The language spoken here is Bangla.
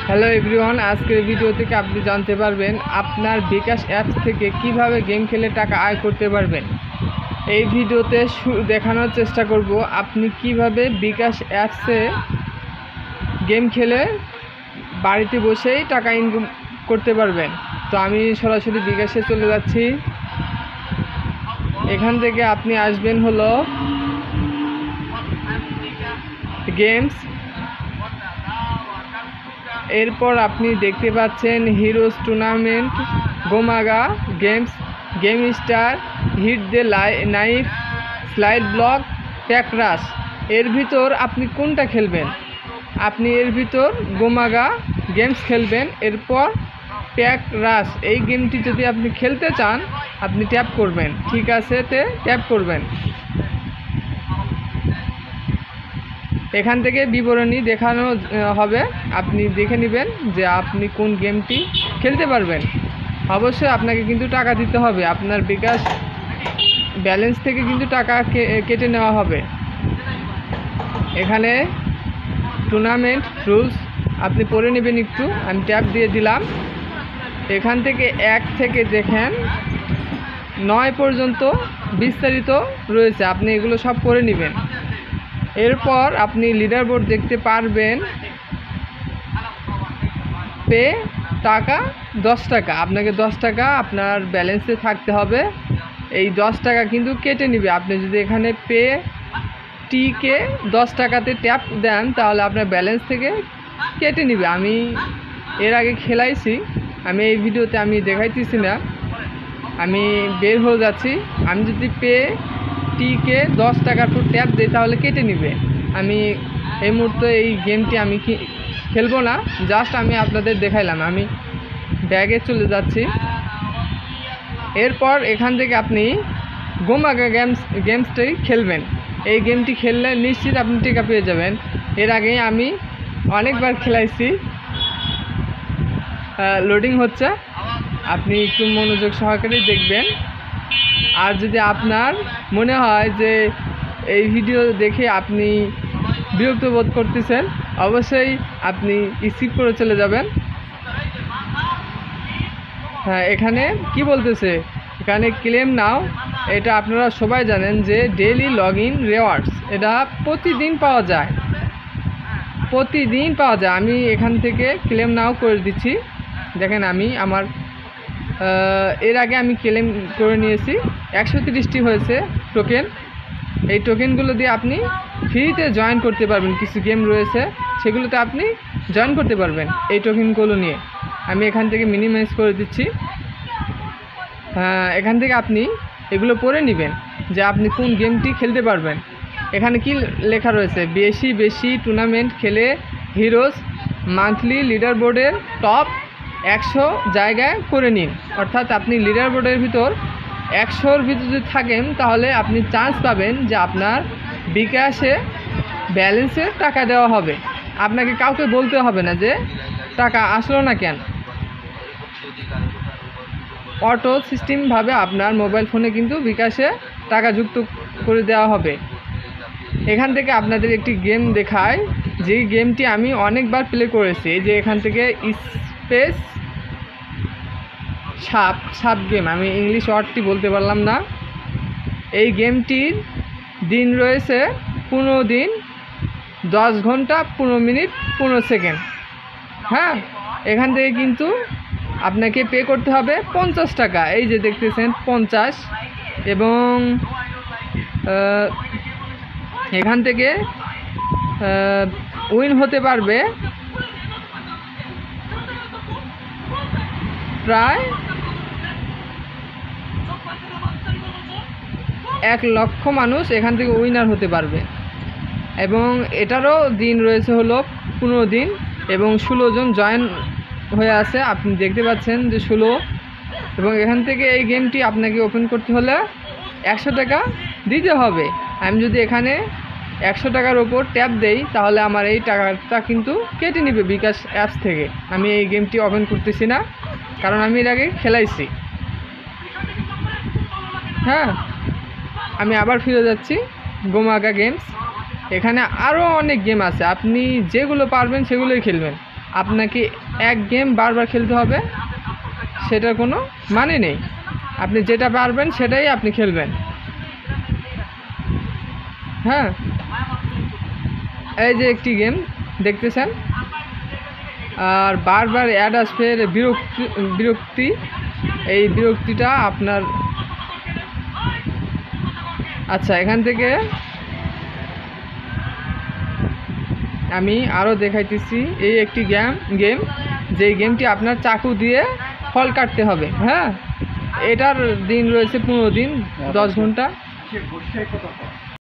হ্যালো এভরিওয়ান, আজকের ভিডিও থেকে আপনি জানতে পারবেন আপনার বিকাশ অ্যাপস থেকে কিভাবে গেম খেলে টাকা আয় করতে পারবেন। এই ভিডিওতে দেখানোর চেষ্টা করব আপনি কিভাবে বিকাশ অ্যাপসে গেম খেলে বাড়িতে বসেই টাকা ইনকাম করতে পারবেন। তো আমি সরাসরি বিকাশে চলে যাচ্ছি। এখান থেকে আপনি আসবেন হলো গেমস, এরপর আপনি দেখতে পাচ্ছেন হিরোজ টুর্নামেন্ট, গোমাগা games, game star, hit the knife, slide block, pack rush. এর ভিতর আপনি কোনটা খেলবেন? আপনি এর ভিতর গোমাগা গেমস খেলবেন। এরপর প্যাক রাশ এই গেমটি যদি আপনি খেলতে চান আপনি ট্যাপ করবেন, ঠিক আছে তে ট্যাপ করবেন। এখান থেকে বিবরণী দেখানো হবে, আপনি দেখে নেবেন যে আপনি কোন গেমটি খেলতে পারবেন। অবশ্যই আপনাকে কিন্তু টাকা দিতে হবে, আপনার বিকাশ ব্যালেন্স থেকে কিন্তু টাকা কেটে নেওয়া হবে। এখানে টুর্নামেন্ট রুলস আপনি পড়ে নেবেন একটু, আমি ট্যাপ দিয়ে দিলাম। এখান থেকে 1 থেকে দেখেন 9 পর্যন্ত বিস্তারিত রয়েছে, আপনি এগুলো সব পড়ে নেবেন। এরপর আপনি লিডার বোর্ড দেখতে পারবেন। পে টাকা 10 টাকা, আপনাকে 10 টাকা আপনার ব্যালেন্সে থাকতে হবে। এই 10 টাকা কিন্তু কেটে নেবে। আপনি যদি এখানে পে টিকে 10 টাকাতে ট্যাপ দেন তাহলে আপনার ব্যালেন্স থেকে কেটে নেবে। আমি এর আগে খেলাইছি, আমি এই ভিডিওতে আমি দেখাইতেছি না, আমি বের হয়ে যাচ্ছি। আমি যদি পে টিকে 10 টাকার পর ট্যাপ দিই তাহলে কেটে নেবে। আমি এই মুহূর্তে এই গেমটি আমি খেলবো না, জাস্ট আমি আপনাদের দেখাইলাম। আমি ব্যাগে চলে যাচ্ছি। এরপর এখান থেকে আপনি গোমাগা গেমসটাই খেলবেন। এই গেমটি খেললে নিশ্চিত আপনি টাকা পেয়ে যাবেন। এর আগেই আমি অনেকবার খেলাইছি। লোডিং হচ্ছে, আপনি একটু মনোযোগ সহকারে দেখবেন। আর যদি আপনার মনে হয় যে এই ভিডিও দেখে আপনি বিরক্ত বোধ করতেছেন অবশ্যই আপনি স্কিপ করে চলে যাবেন। হ্যাঁ, এখানে কি বলতেছে, এখানে ক্লেম নাও, এটা আপনারা সবাই জানেন যে ডেইলি লগ ইন রিওয়ার্ডস, এটা প্রতিদিন পাওয়া যায়, প্রতিদিন পাওয়া যায়। আমি এখান থেকে ক্লেম নাও করে দিচ্ছি। দেখেন আমি আমার এর আগে আমি ক্লেম করে নিয়েছি, 130টি হয়েছে টোকেন। এই টোকেনগুলো দিয়ে আপনি ফ্রিতে জয়েন করতে পারবেন। কিছু গেম রয়েছে সেগুলোতে আপনি জয়েন করতে পারবেন এই টোকেনগুলো নিয়ে। আমি এখান থেকে মিনিমাইজ করে দিচ্ছি। এখান থেকে আপনি এগুলো পড়ে নেবেন যে আপনি কোন গেমটি খেলতে পারবেন। এখানে কি লেখা রয়েছে, বেশি বেশি টুর্নামেন্ট খেলে হিরোজ মান্থলি লিডার বোর্ডের টপ 100 জায়গায় করে নিন। অর্থাৎ আপনি লিডার বোর্ডের ভিতর 100-র ভিতর যদি থাকেন তাহলে আপনি চান্স পাবেন যে আপনার বিকাশে ব্যালেন্সে টাকা দেওয়া হবে। আপনাকে কাউকে বলতে হবে না যে টাকা আসলো না কেন, অটো সিস্টেমভাবে আপনার মোবাইল ফোনে কিন্তু বিকাশে টাকা যুক্ত করে দেওয়া হবে। এখান থেকে আপনাদের একটি গেম দেখায়, যেই গেমটি আমি অনেকবার প্লে করেছি। এই যে এখান থেকে স্পেস সাপ গেম, আমি ইংলিশ ওয়ার্ডটি বলতে পারলাম না। এই গেমটির দিন রয়েছে 15 দিন, 10 ঘন্টা 15 মিনিট 15 সেকেন্ড। হ্যাঁ, এখান থেকে কিন্তু আপনাকে পে করতে হবে 50 টাকা। এই যে দেখতেছেন 50, এবং এখান থেকে উইন হতে পারবে প্রায় 1 লক্ষ মানুষ এখান থেকে উইনার হতে পারবে। এবং এটারও দিন রয়েছে হলো 15 দিন, এবং 16 জন জয়েন হয়ে আছে, আপনি দেখতে পাচ্ছেন যে 16। এবং এখান থেকে এই গেমটি আপনাকে ওপেন করতে হলে 100 টাকা দিতে হবে। আমি যদি এখানে 100 টাকার ওপর ট্যাপ দেই তাহলে আমার এই টাকাটা কিন্তু কেটে নেবে বিকাশ অ্যাপস থেকে। আমি এই গেমটি ওপেন করতেছি না, কারণ আমি এর আগে খেলাইছি। হ্যাঁ, আমি আবার ফিরে যাচ্ছি গোমাগা গেমস। এখানে আরও অনেক গেম আছে, আপনি যেগুলো পারবেন সেগুলোই খেলবেন। আপনাকে এক গেম বারবার খেলতে হবে সেটার কোনো মানে নেই। আপনি যেটা পারবেন সেটাই আপনি খেলবেন। হ্যাঁ, এই যে একটি গেম দেখতেছেন, আর বারবার অ্যাড আসবে, বিরক্তি। এই বিরক্তিটা আপনার, আচ্ছা এখান থেকে আমি আরও দেখাইতেছি। এই একটি গেম যেই গেমটি আপনার চাকু দিয়ে ফল কাটতে হবে। হ্যাঁ, এটার দিন রয়েছে 15 দিন, 10 ঘন্টা।